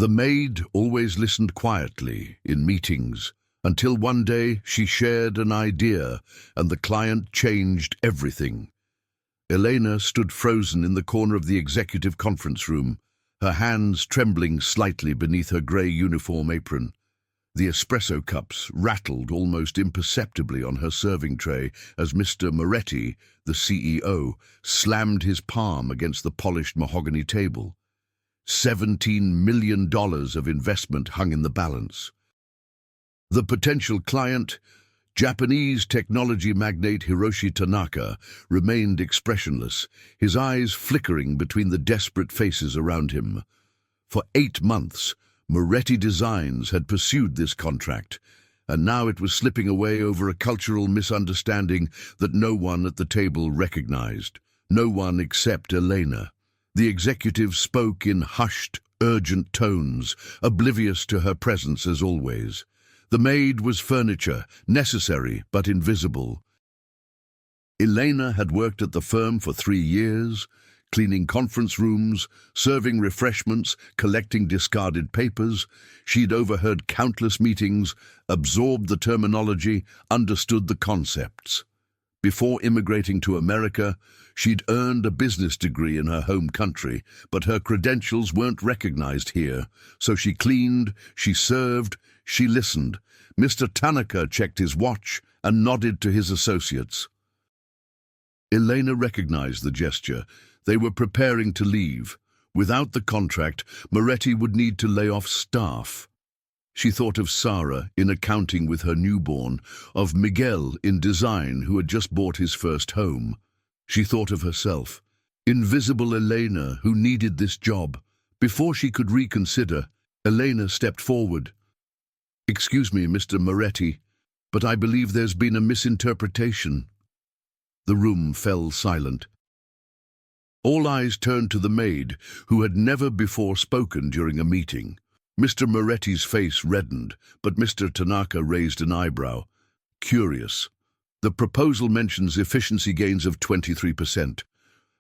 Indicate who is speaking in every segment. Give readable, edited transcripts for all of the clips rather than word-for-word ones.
Speaker 1: The maid always listened quietly in meetings, until one day she shared an idea and the client changed everything. Elena stood frozen in the corner of the executive conference room, her hands trembling slightly beneath her grey uniform apron. The espresso cups rattled almost imperceptibly on her serving tray as Mr. Moretti, the CEO, slammed his palm against the polished mahogany table. $17 million of investment hung in the balance. The potential client, Japanese technology magnate Hiroshi Tanaka, remained expressionless, his eyes flickering between the desperate faces around him. For 8 months, Moretti Designs had pursued this contract, and now it was slipping away over a cultural misunderstanding that no one at the table recognized, no one except Elena. The executive spoke in hushed, urgent tones, oblivious to her presence as always. The maid was furniture, necessary but invisible. Elena had worked at the firm for 3 years, cleaning conference rooms, serving refreshments, collecting discarded papers. She'd overheard countless meetings, absorbed the terminology, understood the concepts. Before immigrating to America, she'd earned a business degree in her home country, but her credentials weren't recognized here. So she cleaned, she served, she listened. Mr. Tanaka checked his watch and nodded to his associates. Elena recognized the gesture. They were preparing to leave. Without the contract, Moretti would need to lay off staff. She thought of Sarah in accounting with her newborn, of Miguel in design who had just bought his first home. She thought of herself, invisible Elena who needed this job. Before she could reconsider, Elena stepped forward. "Excuse me, Mr. Moretti, but I believe there's been a misinterpretation." The room fell silent. All eyes turned to the maid, who had never before spoken during a meeting. Mr. Moretti's face reddened, but Mr. Tanaka raised an eyebrow. Curious. The proposal mentions efficiency gains of 23%,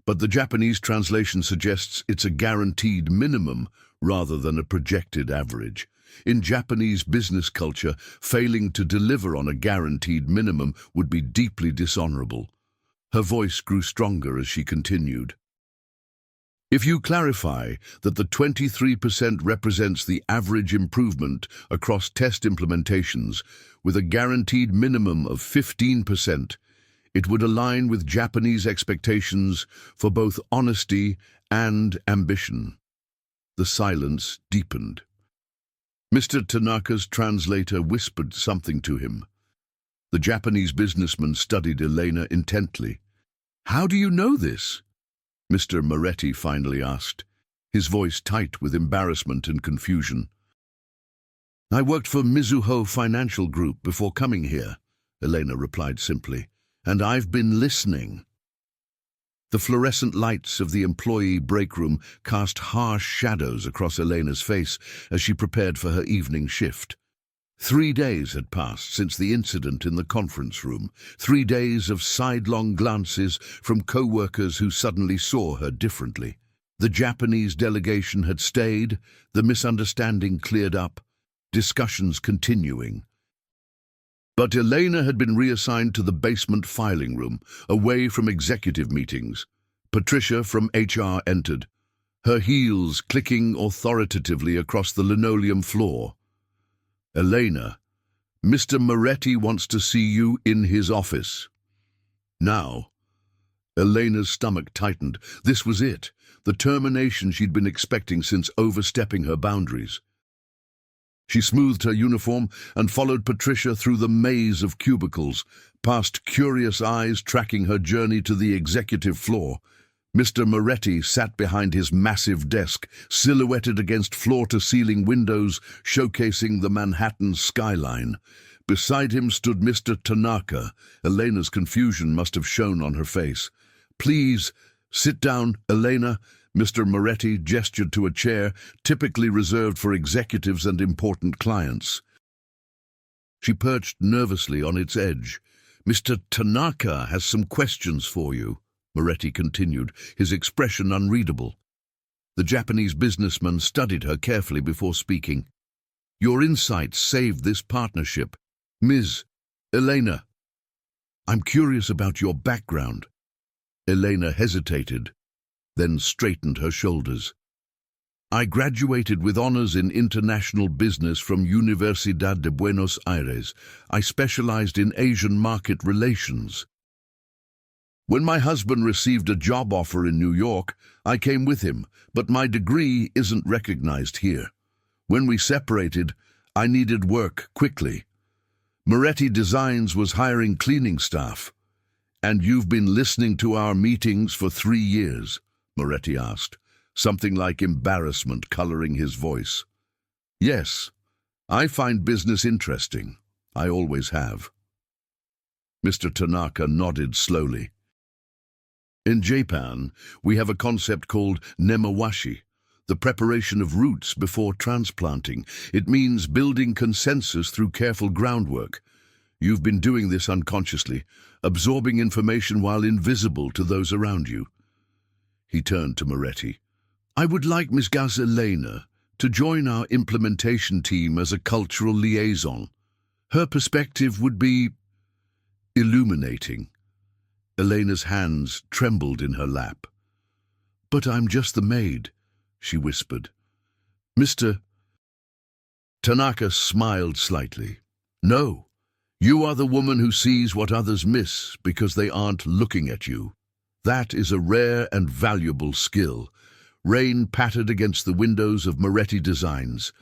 Speaker 1: but the Japanese translation suggests it's a guaranteed minimum rather than a projected average. In Japanese business culture, failing to deliver on a guaranteed minimum would be deeply dishonorable. Her voice grew stronger as she continued. If you clarify that the 23% represents the average improvement across test implementations with a guaranteed minimum of 15%, it would align with Japanese expectations for both honesty and ambition. The silence deepened. Mr. Tanaka's translator whispered something to him. The Japanese businessman studied Elena intently. "How do you know this?" Mr. Moretti finally asked, his voice tight with embarrassment and confusion. "I worked for Mizuho Financial Group before coming here," Elena replied simply, "and I've been listening." The fluorescent lights of the employee break room cast harsh shadows across Elena's face as she prepared for her evening shift. 3 days had passed since the incident in the conference room, 3 days of sidelong glances from co-workers who suddenly saw her differently. The Japanese delegation had stayed, the misunderstanding cleared up, discussions continuing. But Elena had been reassigned to the basement filing room, away from executive meetings. Patricia from HR entered, her heels clicking authoritatively across the linoleum floor. "Elena, Mr. Moretti wants to see you in his office." Now, Elena's stomach tightened. This was it, the termination she'd been expecting since overstepping her boundaries. She smoothed her uniform and followed Patricia through the maze of cubicles, past curious eyes tracking her journey to the executive floor. Mr. Moretti sat behind his massive desk, silhouetted against floor-to-ceiling windows showcasing the Manhattan skyline. Beside him stood Mr. Tanaka. Elena's confusion must have shown on her face. "Please, sit down, Elena." Mr. Moretti gestured to a chair typically reserved for executives and important clients. She perched nervously on its edge. "Mr. Tanaka has some questions for you," Moretti continued, his expression unreadable. The Japanese businessman studied her carefully before speaking. Your insights saved this partnership. Ms. Elena, I'm curious about your background. Elena hesitated, then straightened her shoulders. I graduated with honors in international business from Universidad de Buenos Aires. I specialized in Asian market relations. When my husband received a job offer in New York, I came with him, but my degree isn't recognized here. When we separated, I needed work quickly. Moretti Designs was hiring cleaning staff. And you've been listening to our meetings for 3 years? Moretti asked, something like embarrassment coloring his voice. Yes, I find business interesting. I always have. Mr. Tanaka nodded slowly. In Japan, we have a concept called nemawashi, the preparation of roots before transplanting. It means building consensus through careful groundwork. You've been doing this unconsciously, absorbing information while invisible to those around you. He turned to Moretti. I would like Ms. Elena to join our implementation team as a cultural liaison. Her perspective would be illuminating. Elena's hands trembled in her lap. But I'm just the maid, she whispered. Mr. Tanaka smiled slightly. No, you are the woman who sees what others miss because they aren't looking at you. That is a rare and valuable skill. Rain pattered against the windows of Moretti Designs,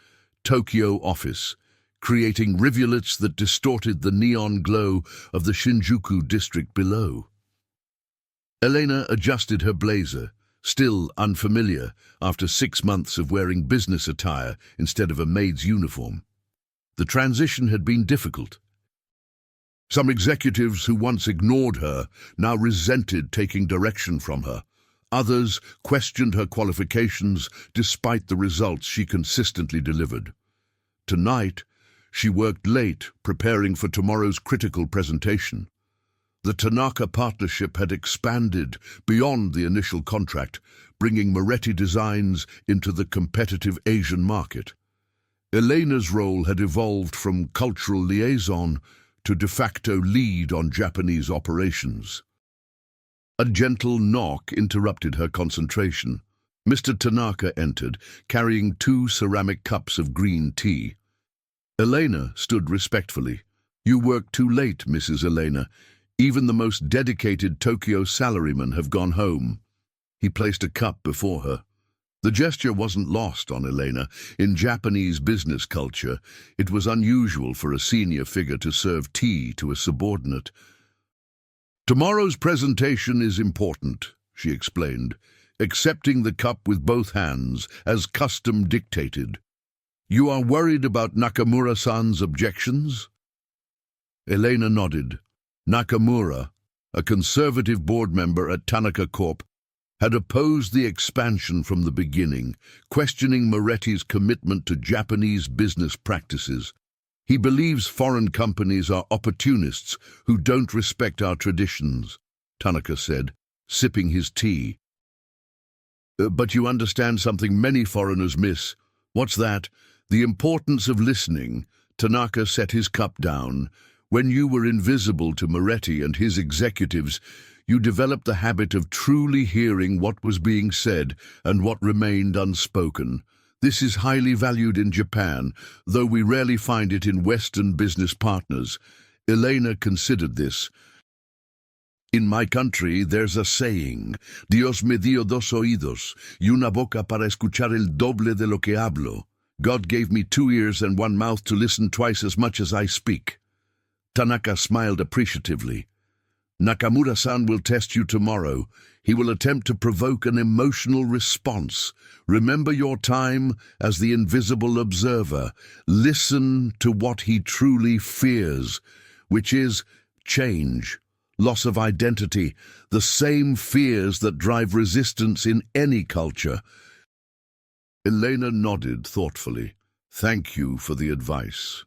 Speaker 1: Tokyo office, creating rivulets that distorted the neon glow of the Shinjuku district below. Elena adjusted her blazer, still unfamiliar after 6 months of wearing business attire instead of a maid's uniform. The transition had been difficult. Some executives who once ignored her now resented taking direction from her. Others questioned her qualifications despite the results she consistently delivered. Tonight, she worked late preparing for tomorrow's critical presentation. The Tanaka partnership had expanded beyond the initial contract, bringing Moretti Designs into the competitive Asian market. Elena's role had evolved from cultural liaison to de facto lead on Japanese operations. A gentle knock interrupted her concentration. Mr. Tanaka entered, carrying 2 ceramic cups of green tea. Elena stood respectfully. You worked too late, Mrs. Elena. Even the most dedicated Tokyo salarymen have gone home. He placed a cup before her. The gesture wasn't lost on Elena. In Japanese business culture, it was unusual for a senior figure to serve tea to a subordinate. Tomorrow's presentation is important, she explained, accepting the cup with both hands, as custom dictated. You are worried about Nakamura-san's objections? Elena nodded. Nakamura, a conservative board member at Tanaka Corp, had opposed the expansion from the beginning, questioning Moretti's commitment to Japanese business practices. He believes foreign companies are opportunists who don't respect our traditions, Tanaka said, sipping his tea. But you understand something many foreigners miss. What's that? The importance of listening. Tanaka set his cup down. When you were invisible to Moretti and his executives, you developed the habit of truly hearing what was being said and what remained unspoken. This is highly valued in Japan, though we rarely find it in Western business partners. Elena considered this. In my country, there's a saying, Dios me dio 2 oídos, y una boca para escuchar el doble de lo que hablo. God gave me 2 ears and 1 mouth to listen twice as much as I speak. Tanaka smiled appreciatively. Nakamura-san will test you tomorrow. He will attempt to provoke an emotional response. Remember your time as the invisible observer. Listen to what he truly fears, which is change, loss of identity, the same fears that drive resistance in any culture. Elena nodded thoughtfully. Thank you for the advice.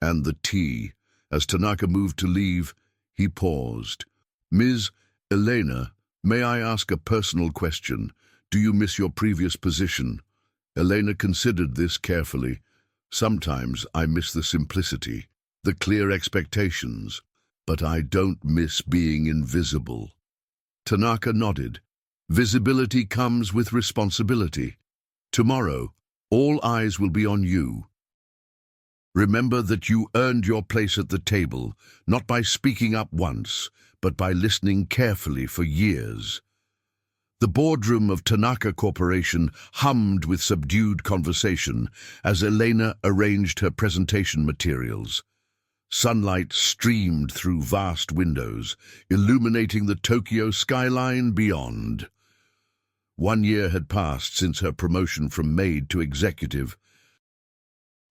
Speaker 1: And the tea. As Tanaka moved to leave, he paused. Ms. Elena, may I ask a personal question? Do you miss your previous position? Elena considered this carefully. Sometimes I miss the simplicity, the clear expectations, but I don't miss being invisible. Tanaka nodded. Visibility comes with responsibility. Tomorrow, all eyes will be on you. Remember that you earned your place at the table, not by speaking up once, but by listening carefully for years. The boardroom of Tanaka Corporation hummed with subdued conversation as Elena arranged her presentation materials. Sunlight streamed through vast windows, illuminating the Tokyo skyline beyond. 1 year had passed since her promotion from maid to executive.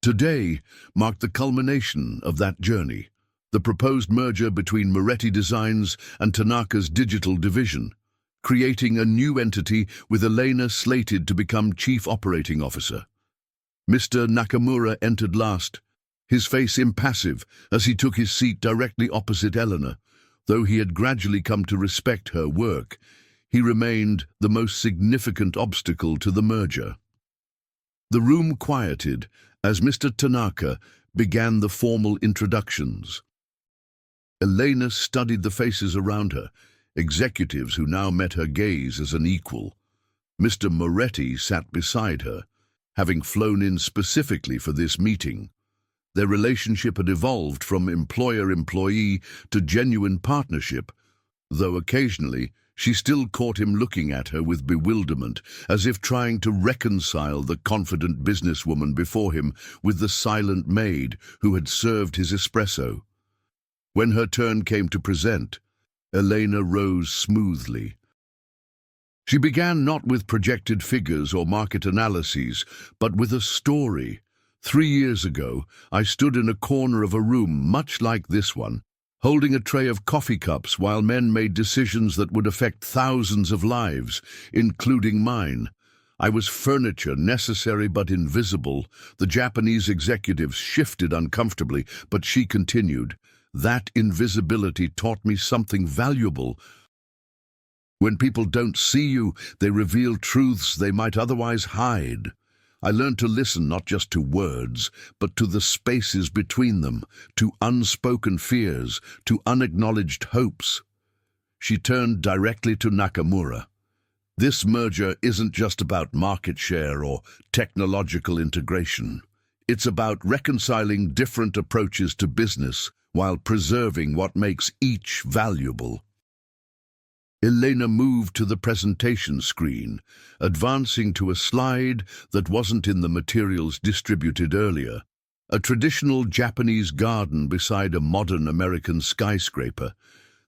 Speaker 1: Today marked the culmination of that journey, the proposed merger between Moretti Designs and Tanaka's digital division, creating a new entity with Elena slated to become Chief Operating Officer. Mr. Nakamura entered last, his face impassive as he took his seat directly opposite Elena. Though he had gradually come to respect her work, he remained the most significant obstacle to the merger. The room quieted as Mr. Tanaka began the formal introductions. Elena studied the faces around her, executives who now met her gaze as an equal. Mr. Moretti sat beside her, having flown in specifically for this meeting. Their relationship had evolved from employer-employee to genuine partnership, though occasionally she still caught him looking at her with bewilderment, as if trying to reconcile the confident businesswoman before him with the silent maid who had served his espresso. When her turn came to present, Elena rose smoothly. She began not with projected figures or market analyses, but with a story. 3 years ago, I stood in a corner of a room much like this one, holding a tray of coffee cups while men made decisions that would affect thousands of lives, including mine. I was furniture, necessary but invisible. The Japanese executives shifted uncomfortably, but she continued. That invisibility taught me something valuable. When people don't see you, they reveal truths they might otherwise hide. I learned to listen not just to words, but to the spaces between them, to unspoken fears, to unacknowledged hopes. She turned directly to Nakamura. This merger isn't just about market share or technological integration. It's about reconciling different approaches to business while preserving what makes each valuable. Elena moved to the presentation screen, advancing to a slide that wasn't in the materials distributed earlier. A traditional Japanese garden beside a modern American skyscraper.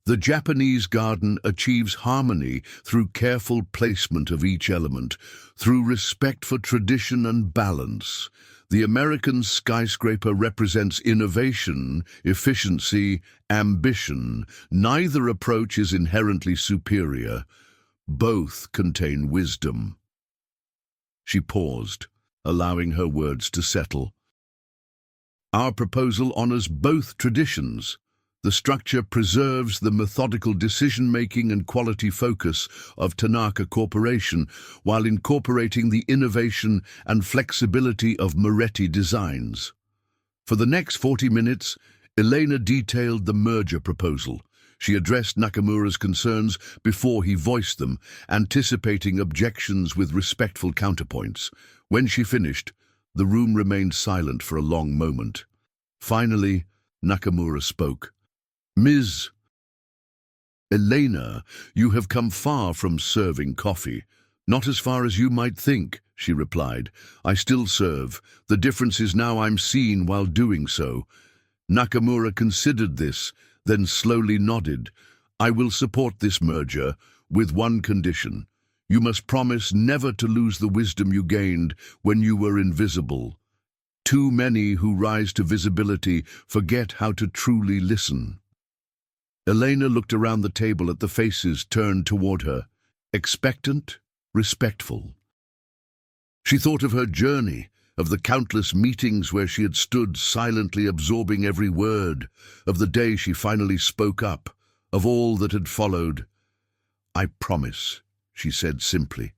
Speaker 1: The Japanese garden achieves harmony through careful placement of each element, through respect for tradition and balance. The American skyscraper represents innovation, efficiency, ambition. Neither approach is inherently superior. Both contain wisdom. She paused, allowing her words to settle. Our proposal honors both traditions. The structure preserves the methodical decision-making and quality focus of Tanaka Corporation while incorporating the innovation and flexibility of Moretti Designs. For the next 40 minutes, Elena detailed the merger proposal. She addressed Nakamura's concerns before he voiced them, anticipating objections with respectful counterpoints. When she finished, the room remained silent for a long moment. Finally, Nakamura spoke. Ms. Elena, you have come far from serving coffee. Not as far as you might think, she replied. I still serve. The difference is now I'm seen while doing so. Nakamura considered this, then slowly nodded. I will support this merger, with one condition. You must promise never to lose the wisdom you gained when you were invisible. Too many who rise to visibility forget how to truly listen. Elena looked around the table at the faces turned toward her, expectant, respectful. She thought of her journey, of the countless meetings where she had stood silently absorbing every word, of the day she finally spoke up, of all that had followed. I promise, she said simply.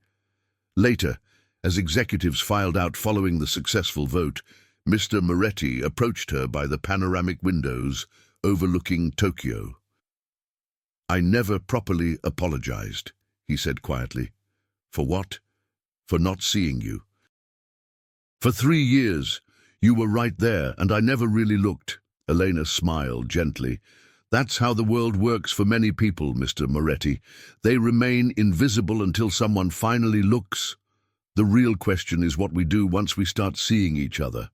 Speaker 1: Later, as executives filed out following the successful vote, Mr. Moretti approached her by the panoramic windows overlooking Tokyo. "I never properly apologized," he said quietly. "For what? For not seeing you. For 3 years, you were right there, and I never really looked." Elena smiled gently. "That's how the world works for many people, Mr. Moretti. They remain invisible until someone finally looks. The real question is what we do once we start seeing each other."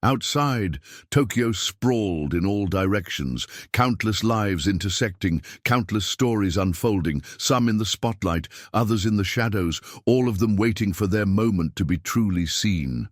Speaker 1: Outside, Tokyo sprawled in all directions, countless lives intersecting, countless stories unfolding, some in the spotlight, others in the shadows, all of them waiting for their moment to be truly seen.